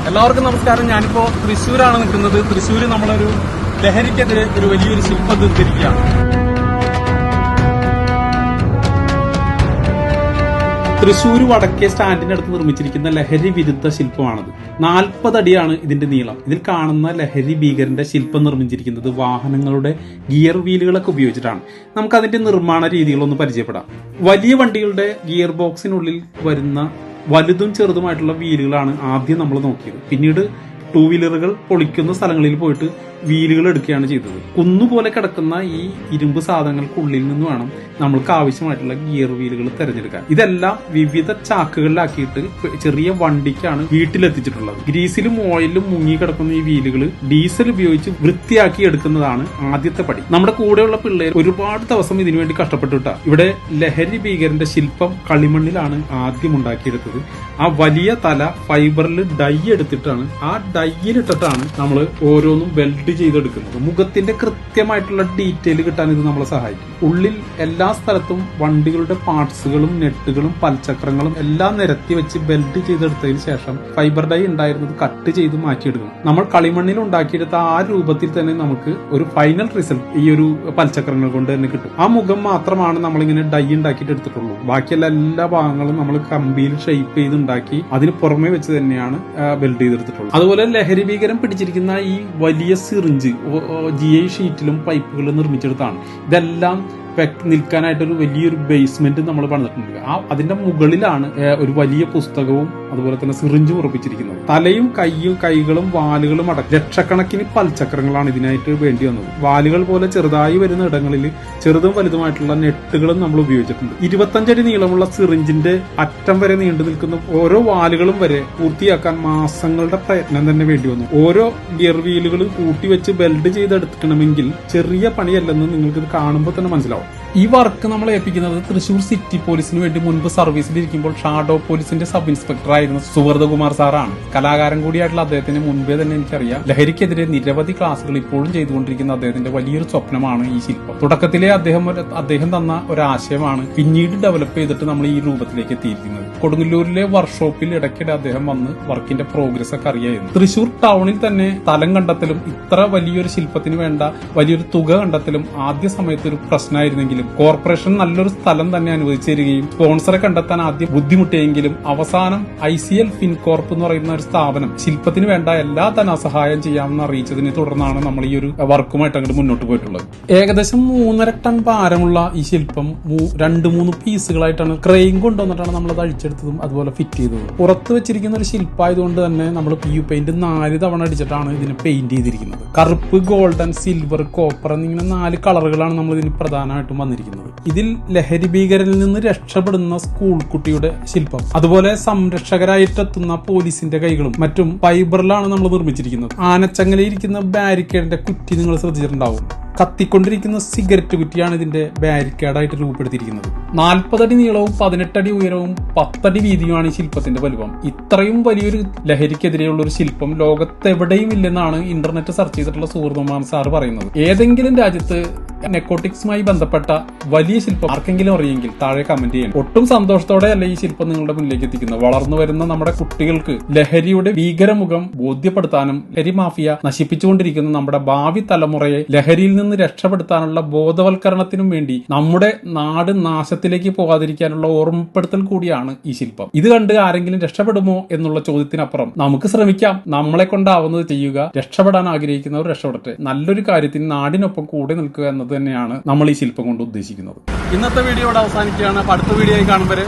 എല്ലാവർക്കും നമസ്കാരം. ഞാനിപ്പോ തൃശ്ശൂരാണ് നിൽക്കുന്നത്. തൃശ്ശൂര് നമ്മളൊരു ലഹരിക്കെതിരെ ഒരു വലിയൊരു ശില്പം തീർത്തിരിക്കുകയാണ്. തൃശ്ശൂർ വടക്കേ സ്റ്റാൻഡിന്റെ അടുത്ത് നിർമ്മിച്ചിരിക്കുന്ന ലഹരി വിരുദ്ധ ശില്പമാണത്. 40 അടിയാണ് ഇതിന്റെ നീളം. ഇതിൽ കാണുന്ന ലഹരി ഭീകരന്റെ ശില്പം നിർമ്മിച്ചിരിക്കുന്നത് വാഹനങ്ങളുടെ ഗിയർ വീലുകളൊക്കെ ഉപയോഗിച്ചിട്ടാണ്. നമുക്ക് അതിന്റെ നിർമ്മാണ രീതികളൊന്ന് പരിചയപ്പെടാം. വലിയ വണ്ടികളുടെ ഗിയർ ബോക്സിനുള്ളിൽ വരുന്ന വലുതും ചെറുതുമായിട്ടുള്ള വീലുകളാണ് ആദ്യം നമ്മൾ നോക്കിയത്. പിന്നീട് 2 വീലറുകൾ പൊളിക്കുന്ന സ്ഥലങ്ങളിൽ പോയിട്ട് വീലുകൾ എടുക്കുകയാണ് ചെയ്തത്. കുന്നുപോലെ കിടക്കുന്ന ഈ ഇരുമ്പ് സാധനങ്ങൾക്കുള്ളിൽ നിന്ന് വേണം നമ്മൾക്ക് ആവശ്യമായിട്ടുള്ള ഗിയർ വീലുകൾ തിരഞ്ഞെടുക്കാൻ. ഇതെല്ലാം വിവിധ ചാക്കുകളിലാക്കിയിട്ട് ചെറിയ വണ്ടിക്കാണ് വീട്ടിലെത്തിച്ചിട്ടുള്ളത്. ഗ്രീസിലും ഓയിലും മുങ്ങി കിടക്കുന്ന ഈ വീലുകൾ ഡീസൽ ഉപയോഗിച്ച് വൃത്തിയാക്കി എടുക്കുന്നതാണ് ആദ്യത്തെ പടി. നമ്മുടെ കൂടെയുള്ള പിള്ളേർ ഒരുപാട് ദിവസം ഇതിനുവേണ്ടി കഷ്ടപ്പെട്ടിട്ടാ. ഇവിടെ ലഹരി ഭീകരന്റെ ശില്പം കളിമണ്ണിലാണ് ആദ്യം ഉണ്ടാക്കിയെടുത്തത്. ആ വലിയ തല ഫൈബറിൽ ഡൈ എടുത്തിട്ടാണ്, ആ ഡൈയിലിട്ടിട്ടാണ് നമ്മൾ ഓരോന്നും വെൽഡ് ചെയ്തെടുക്കുന്നത്. മുഖത്തിന്റെ കൃത്യമായിട്ടുള്ള ഡീറ്റെയിൽ കിട്ടാൻ ഇത് നമ്മളെ സഹായിക്കും. ഉള്ളിൽ എല്ലാ സ്ഥലത്തും വണ്ടികളുടെ പാർട്സുകളും നെട്ടുകളും പൽചക്രങ്ങളും എല്ലാം നിരത്തി വെച്ച് ബെൽഡ് ചെയ്തെടുത്തതിന് ശേഷം ഫൈബർ ഡൈ ഉണ്ടായിരുന്നത് കട്ട് ചെയ്ത് മാറ്റിയെടുക്കണം. നമ്മൾ കളിമണ്ണിൽ ഉണ്ടാക്കിയെടുത്ത ആ രൂപത്തിൽ തന്നെ നമുക്ക് ഒരു ഫൈനൽ റിസൾട്ട് ഈ ഒരു പൽചക്രങ്ങൾ കൊണ്ട് തന്നെ കിട്ടും. ആ മുഖം മാത്രമാണ് നമ്മളിങ്ങനെ ഡൈ ഉണ്ടാക്കിയിട്ട് എടുത്തിട്ടുള്ളൂ. ബാക്കിയുള്ള എല്ലാ ഭാഗങ്ങളും നമ്മൾ കമ്പിയിൽ ഷേപ്പ് ചെയ്ത് ഉണ്ടാക്കി അതിന് പുറമെ വെച്ച് തന്നെയാണ് ബെൽഡ് ചെയ്തെടുത്തിട്ടുള്ളത്. അതുപോലെ ലഹരി ഭീകരം പിടിച്ചിരിക്കുന്ന ഈ വലിയ സിറിഞ്ച് GI ഷീറ്റിലും പൈപ്പുകളും നിർമ്മിച്ചെടുത്താണ്. ഇതെല്ലാം നിൽക്കാനായിട്ടൊരു വലിയൊരു ബേസ്മെന്റ് നമ്മൾ പണിതിട്ടുണ്ട്. അതിന്റെ മുകളിലാണ് ഒരു വലിയ പുസ്തകവും അതുപോലെ തന്നെ സിറിഞ്ചും ഉറപ്പിച്ചിരിക്കുന്നത്. തലയും കൈകളും വാലുകളും അടക്കം ലക്ഷക്കണക്കിന് പൽചക്രങ്ങളാണ് ഇതിനായിട്ട് വേണ്ടി വന്നത്. വാലുകൾ പോലെ ചെറുതായി വരുന്ന ഇടങ്ങളിൽ ചെറുതും വലുതുമായിട്ടുള്ള നെട്ടുകളും നമ്മൾ ഉപയോഗിച്ചിട്ടുണ്ട്. 25 അടി നീളമുള്ള സിറിഞ്ചിന്റെ അറ്റം വരെ നീണ്ടു നിൽക്കുന്ന ഓരോ വാലുകളും വരെ പൂർത്തിയാക്കാൻ മാസങ്ങളുടെ പ്രയത്നം തന്നെ വേണ്ടി വന്നു. ഓരോ ഗിയർ വീലുകളും കൂട്ടിവെച്ച് ബെൽഡ് ചെയ്തെടുക്കണമെങ്കിൽ ചെറിയ പണിയല്ലെന്ന് നിങ്ങൾക്ക് ഇത് കാണുമ്പോൾ തന്നെ മനസ്സിലാവും. ഈ വർക്ക് നമ്മൾ ഏൽപ്പിക്കുന്നത് തൃശൂർ സിറ്റി പോലീസിന് വേണ്ടി മുൻപ് സർവീസിലിരിക്കുമ്പോൾ ഷാഡോ പോലീസിന്റെ സബ് ഇൻസ്പെക്ടർ ആയിരുന്ന സുവർദ്ധകുമാർ സാറാണ്. കലാകാരൻ കൂടിയായിട്ടുള്ള അദ്ദേഹത്തിന് മുൻപേ തന്നെ എനിക്കറിയാം. ലഹരിക്കെതിരെ നിരവധി ക്ലാസുകൾ ഇപ്പോഴും ചെയ്തുകൊണ്ടിരിക്കുന്ന അദ്ദേഹത്തിന്റെ വലിയൊരു സ്വപ്നമാണ് ഈ ശില്പം. തുടക്കത്തിലെ അദ്ദേഹം തന്ന ഒരു ആശയമാണ് പിന്നീട് ഡെവലപ്പ് ചെയ്തിട്ട് നമ്മൾ ഈ രൂപത്തിലേക്ക് എത്തിയിരിക്കുന്നത്. കൊടുങ്ങല്ലൂരിലെ വർക്ക്ഷോപ്പിൽ ഇടയ്ക്കിടെ അദ്ദേഹം വന്ന് വർക്കിന്റെ പ്രോഗ്രസ് ഒക്കെ അറിയായിരുന്നു. തൃശൂർ ടൗണിൽ തന്നെ സ്ഥലം കണ്ടെത്തലും ഇത്ര വലിയൊരു ശില്പത്തിന് വേണ്ട വലിയൊരു തുക കണ്ടെത്തലും ആദ്യ സമയത്ത് ഒരു പ്രശ്നമായിരുന്നെങ്കിലും കോർപ്പറേഷൻ നല്ലൊരു സ്ഥലം തന്നെ അനുവദിച്ചു തരികയും സ്പോൺസറെ കണ്ടെത്താൻ ആദ്യം ബുദ്ധിമുട്ടിയെങ്കിലും അവസാനം ICL ഫിൻകോർപ്പ് എന്ന് പറയുന്ന ഒരു സ്ഥാപനം ശില്പത്തിന് വേണ്ട എല്ലാ ധനസഹായം ചെയ്യാമെന്ന് അറിയിച്ചതിനെ തുടർന്നാണ് നമ്മൾ ഈ ഒരു വർക്കുമായിട്ട് അങ്ങോട്ട് മുന്നോട്ട് പോയിട്ടുള്ളത്. ഏകദേശം 3.5 ടൺ ഭാരമുള്ള ഈ ശില്പം 2-3 പീസുകളായിട്ടാണ് ക്രെയിൻ കൊണ്ടുവന്നിട്ടാണ് നമ്മളത് അഴിച്ചെടുത്തതും അതുപോലെ ഫിറ്റ് ചെയ്തതും. പുറത്ത് വെച്ചിരിക്കുന്ന ഒരു ശില്പമായതുകൊണ്ട് തന്നെ നമ്മൾ PU പെയിന്റ് 4 തവണ അടിച്ചിട്ടാണ് ഇതിനെ പെയിന്റ് ചെയ്തിരിക്കുന്നത്. കറുപ്പ്, ഗോൾഡൻ, സിൽവർ, കോപ്പർ എന്നിങ്ങനെ 4 കളറുകളാണ് നമ്മൾ ഇതിന് പ്രധാനമായിട്ടും വന്നിരിക്കുന്നത്. ഇതിൽ ലഹരി ഭീകരനിൽ നിന്ന് രക്ഷപ്പെടുന്ന സ്കൂൾ കുട്ടിയുടെ ശില്പം, അതുപോലെ സംരക്ഷകരായിട്ടെത്തുന്ന പോലീസിന്റെ കൈകളും മറ്റും ഫൈബറിലാണ് നമ്മൾ നിർമ്മിച്ചിരിക്കുന്നത്. ആനച്ചങ്ങലയിരിക്കുന്ന ബാരിക്കേഡിന്റെ കുറ്റി നിങ്ങൾ ശ്രദ്ധിച്ചിട്ടുണ്ടാവും. കത്തിക്കൊണ്ടിരിക്കുന്ന സിഗരറ്റ് കുറ്റിയാണ് ഇതിന്റെ ബാരിക്കേഡായിട്ട് രൂപപ്പെടുത്തിയിരിക്കുന്നത്. 40 അടി നീളവും 18 അടി ഉയരവും 10 അടി വീതിയുമാണ് ഈ ശില്പത്തിന്റെ വലുപ്പം. ഇത്രയും വലിയൊരു ലഹരിക്കെതിരെയുള്ള ഒരു ശില്പം ലോകത്തെവിടെയും ഇല്ലെന്നാണ് ഇന്റർനെറ്റ് സെർച്ച് ചെയ്തിട്ടുള്ള സുഹൃത്തുമാൻ സാർ പറയുന്നത്. ഏതെങ്കിലും രാജ്യത്ത് നെക്കോട്ടിക്സുമായി ബന്ധപ്പെട്ട വലിയ ശില്പം ആർക്കെങ്കിലും അറിയെങ്കിൽ താഴെ കമന്റ് ചെയ്യണം. ഒട്ടും സന്തോഷത്തോടെയല്ല ഈ ശില്പം നിങ്ങളുടെ മുന്നിലേക്ക് എത്തിക്കുന്നത്. വളർന്നു വരുന്ന നമ്മുടെ കുട്ടികൾക്ക് ലഹരിയുടെ ഭീകരമുഖം ബോധ്യപ്പെടുത്താനും ലഹരി മാഫിയ നശിപ്പിച്ചുകൊണ്ടിരിക്കുന്ന നമ്മുടെ ഭാവി തലമുറയെ ലഹരിയിൽ നിന്ന് രക്ഷപ്പെടുത്താനുള്ള ബോധവൽക്കരണത്തിനും വേണ്ടി നമ്മുടെ നാട് നാശത്തിലേക്ക് പോകാതിരിക്കാനുള്ള ഓർമ്മപ്പെടുത്തൽ കൂടിയാണ് ഈ ശില്പം. ഇത് കണ്ട് ആരെങ്കിലും രക്ഷപ്പെടുമോ എന്നുള്ള ചോദ്യത്തിനപ്പുറം നമുക്ക് ശ്രമിക്കാം. നമ്മളെ കൊണ്ടാവുന്നത് ചെയ്യുക. രക്ഷപ്പെടാൻ ആഗ്രഹിക്കുന്നവർ രക്ഷപ്പെടട്ടെ. നല്ലൊരു കാര്യത്തിന് നാടിനൊപ്പം കൂടെ നിൽക്കുക എന്നത് തന്നെയാണ് നമ്മൾ ഈ ശില്പം കൊണ്ട് ഉദ്ദേശിക്കുന്നത്. ഇന്നത്തെ വീഡിയോ ഇവിടെ അവസാനിക്കുകയാണ്. അടുത്ത വീഡിയോ ആയി കാണും വരെ